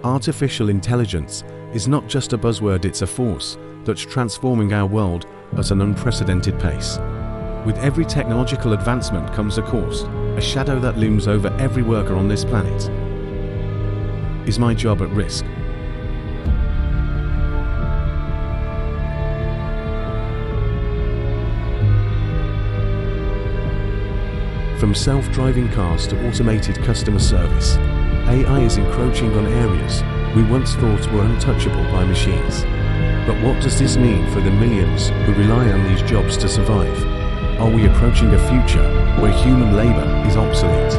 Artificial intelligence is not just a buzzword, it's a force that's transforming our world at an unprecedented pace. With every technological advancement comes a cost, a shadow that looms over every worker on this planet. Is my job at risk? From self-driving cars to automated customer service, AI is encroaching on areas we once thought were untouchable by machines. But what does this mean for the millions who rely on these jobs to survive? Are we approaching a future where human labor is obsolete?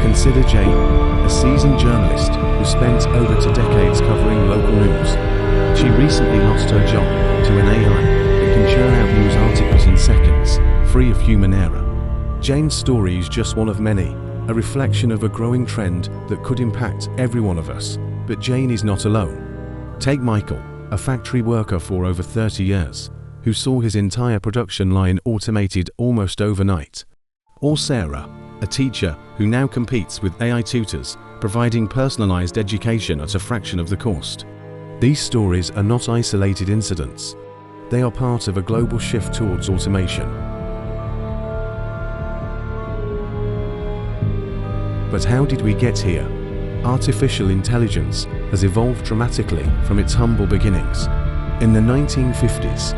Consider Jane, a seasoned journalist who spent over 2 decades covering local news. She recently lost her job to an AI that can churn out news articles in seconds, free of human error. Jane's story is just one of many, a reflection of a growing trend that could impact every one of us. But Jane is not alone. Take Michael, a factory worker for over 30 years, who saw his entire production line automated almost overnight. Or Sarah, a teacher who now competes with AI tutors, providing personalized education at a fraction of the cost. These stories are not isolated incidents. They are part of a global shift towards automation. But how did we get here? Artificial intelligence has evolved dramatically from its humble beginnings. In the 1950s,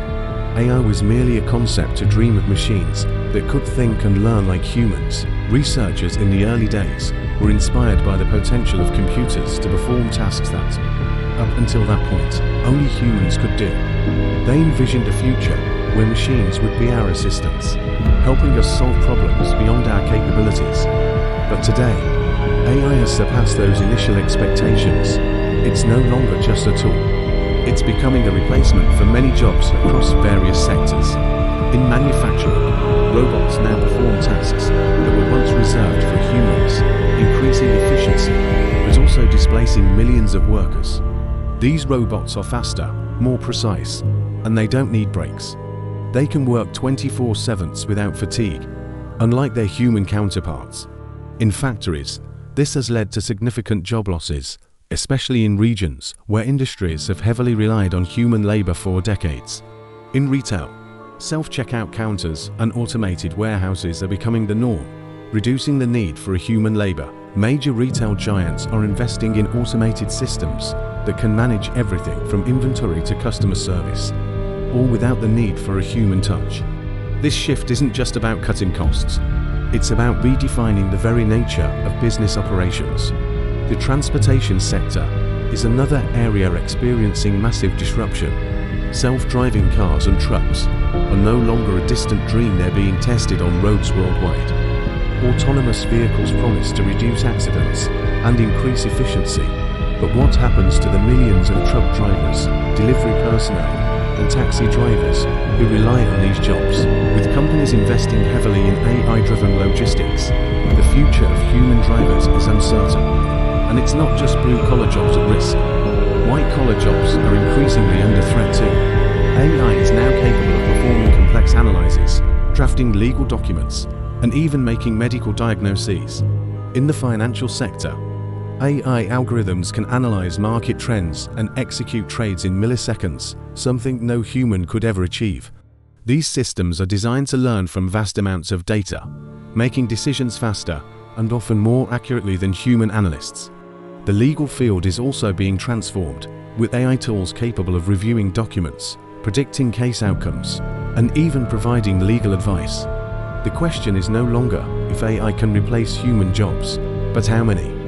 AI was merely a concept to dream of machines that could think and learn like humans. Researchers in the early days were inspired by the potential of computers to perform tasks that, up until that point, only humans could do. They envisioned a future where machines would be our assistants, helping us solve problems beyond our capabilities. But today, AI has surpassed those initial expectations. It's no longer just a tool. It's becoming a replacement for many jobs across various sectors. In manufacturing, robots now perform tasks that were once reserved for humans, increasing efficiency, but also displacing millions of workers. These robots are faster, more precise, and they don't need breaks. They can work 24/7 without fatigue, unlike their human counterparts. In factories, this has led to significant job losses, especially in regions where industries have heavily relied on human labor for decades. In retail, self-checkout counters and automated warehouses are becoming the norm, reducing the need for human labor. Major retail giants are investing in automated systems that can manage everything from inventory to customer service, all without the need for a human touch. This shift isn't just about cutting costs. It's about redefining the very nature of business operations. The transportation sector is another area experiencing massive disruption. Self-driving cars and trucks are no longer a distant dream, they're being tested on roads worldwide. Autonomous vehicles promise to reduce accidents and increase efficiency. But what happens to the millions of truck drivers, delivery personnel, and taxi drivers who rely on these jobs? With companies investing heavily in AI-driven logistics, the future of human drivers is uncertain. And it's not just blue-collar jobs at risk. White-collar jobs are increasingly under threat too. AI is now capable of performing complex analyses, drafting legal documents, and even making medical diagnoses. In the financial sector, AI algorithms can analyze market trends and execute trades in milliseconds, something no human could ever achieve. These systems are designed to learn from vast amounts of data, making decisions faster and often more accurately than human analysts. The legal field is also being transformed, with AI tools capable of reviewing documents, predicting case outcomes, and even providing legal advice. The question is no longer if AI can replace human jobs, but how many?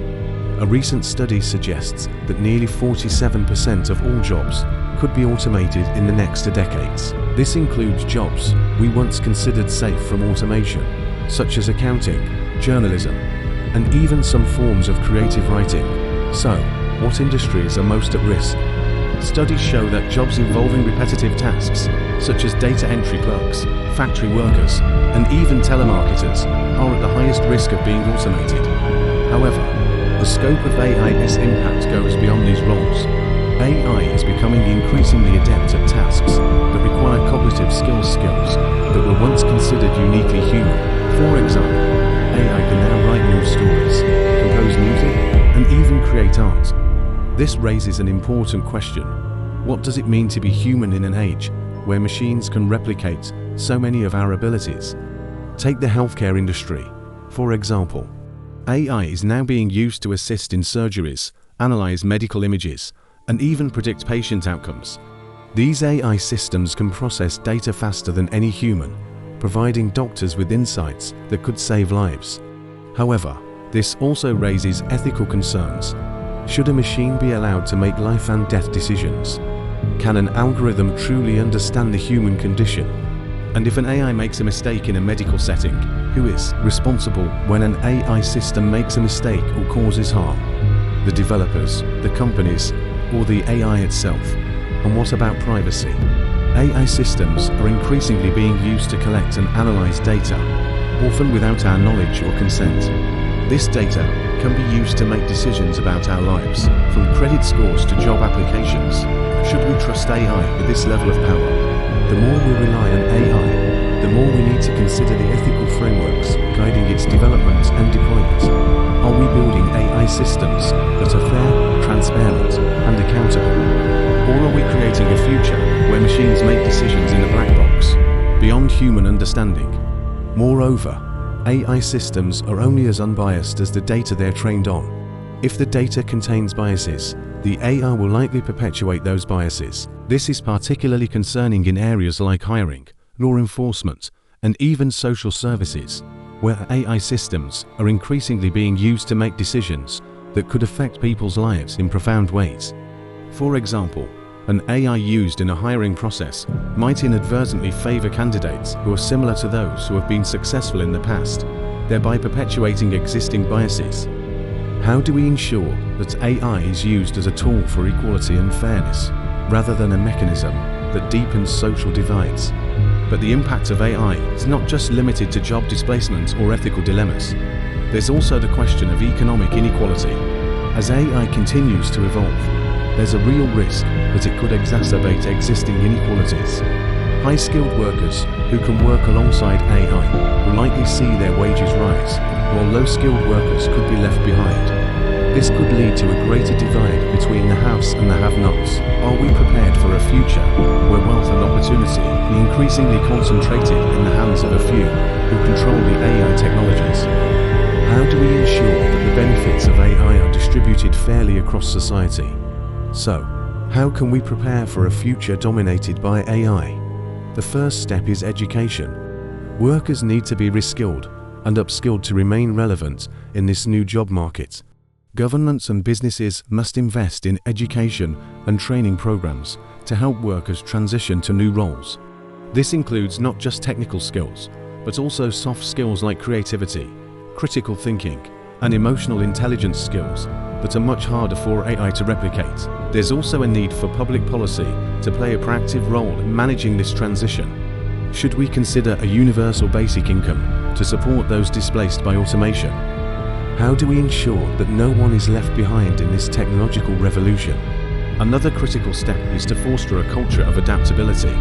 A recent study suggests that nearly 47% of all jobs could be automated in the next 2 decades. This includes jobs we once considered safe from automation, such as accounting, journalism, and even some forms of creative writing. So, what industries are most at risk? Studies show that jobs involving repetitive tasks, such as data entry clerks, factory workers, and even telemarketers, are at the highest risk of being automated. However, the scope of AI's impact goes beyond these roles. AI is becoming becoming increasingly adept at tasks that require cognitive skills that were once considered uniquely human. For example, AI can now write new stories, compose music, and even create art. This raises an important question. What does it mean to be human in an age where machines can replicate so many of our abilities? Take the healthcare industry, for example. AI is now being used to assist in surgeries, analyze medical images, and even predict patient outcomes. These AI systems can process data faster than any human, providing doctors with insights that could save lives. However, this also raises ethical concerns. Should a machine be allowed to make life and death decisions? Can an algorithm truly understand the human condition? And if an AI makes a mistake in a medical setting, who is responsible when an AI system makes a mistake or causes harm? The developers, the companies, or the AI itself? And what about privacy? AI systems are increasingly being used to collect and analyze data, often without our knowledge or consent. This data can be used to make decisions about our lives, from credit scores to job applications. Should we trust AI with this level of power? The more we rely on AI, the more we need to consider the ethical frameworks guiding its development and deployment. Are we building AI systems that are fair, transparent, and accountable? Or are we creating a future where machines make decisions in a black box, beyond human understanding? Moreover, AI systems are only as unbiased as the data they're trained on. If the data contains biases, the AI will likely perpetuate those biases. This is particularly concerning in areas like hiring, law enforcement, and even social services, where AI systems are increasingly being used to make decisions that could affect people's lives in profound ways. For example, an AI used in a hiring process might inadvertently favor candidates who are similar to those who have been successful in the past, thereby perpetuating existing biases. How do we ensure that AI is used as a tool for equality and fairness, rather than a mechanism that deepens social divides? But the impact of AI is not just limited to job displacement or ethical dilemmas. There's also the question of economic inequality. As AI continues to evolve, there's a real risk that it could exacerbate existing inequalities. High-skilled workers who can work alongside AI will likely see their wages rise, while low-skilled workers could be left behind. This could lead to a greater divide between the haves and the have-nots. Are we prepared for a future where wealth and opportunity be increasingly concentrated in the hands of a few who control the AI technologies? How do we ensure that the benefits of AI are distributed fairly across society? So, how can we prepare for a future dominated by AI? The first step is education. Workers need to be reskilled and upskilled to remain relevant in this new job market. Governments and businesses must invest in education and training programs to help workers transition to new roles. This includes not just technical skills, but also soft skills like creativity, critical thinking, and emotional intelligence skills that are much harder for AI to replicate. There's also a need for public policy to play a proactive role in managing this transition. Should we consider a universal basic income to support those displaced by automation? How do we ensure that no one is left behind in this technological revolution? Another critical step is to foster a culture of adaptability.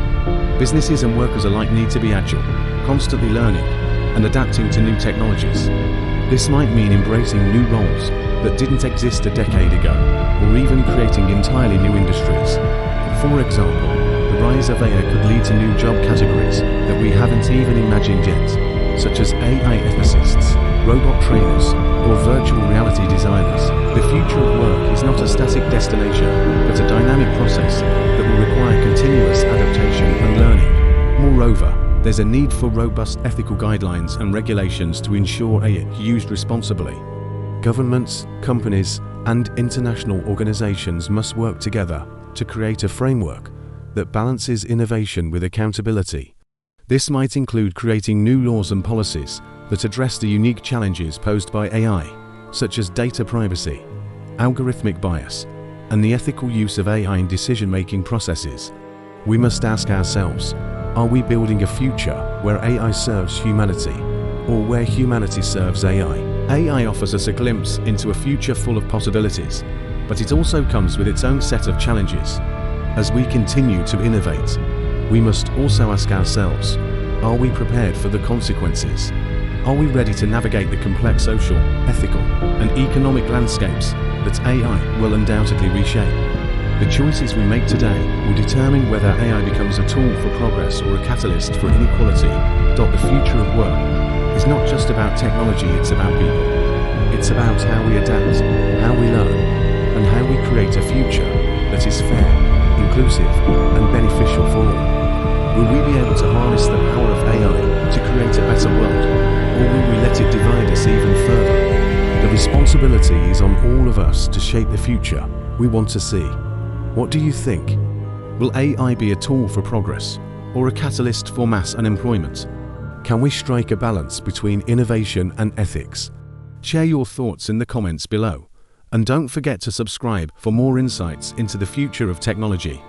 Businesses and workers alike need to be agile, constantly learning, and adapting to new technologies. This might mean embracing new roles that didn't exist a decade ago, or even creating entirely new industries. For example, the rise of AI could lead to new job categories that we haven't even imagined yet, such as AI ethicists, robot trainers, or virtual reality designers. The future of work is not a static destination, but a dynamic process that will require continuous adaptation and learning. Moreover, there's a need for robust ethical guidelines and regulations to ensure AI is used responsibly. Governments, companies, and international organizations must work together to create a framework that balances innovation with accountability. This might include creating new laws and policies that address the unique challenges posed by AI, such as data privacy, algorithmic bias, and the ethical use of AI in decision-making processes. We must ask ourselves, are we building a future where AI serves humanity, or where humanity serves AI? AI offers us a glimpse into a future full of possibilities, but it also comes with its own set of challenges. As we continue to innovate, we must also ask ourselves, are we prepared for the consequences? Are we ready to navigate the complex social, ethical, and economic landscapes that AI will undoubtedly reshape? The choices we make today will determine whether AI becomes a tool for progress or a catalyst for inequality. The future of work is not just about technology, it's about people. It's about how we adapt, how we learn, and how we create a future that is fair, inclusive, and beneficial for all. Will we be able to harness the power of AI to create a better world, or will we let it divide us even further? The responsibility is on all of us to shape the future we want to see. What do you think? Will AI be a tool for progress or a catalyst for mass unemployment? Can we strike a balance between innovation and ethics? Share your thoughts in the comments below, and don't forget to subscribe for more insights into the future of technology.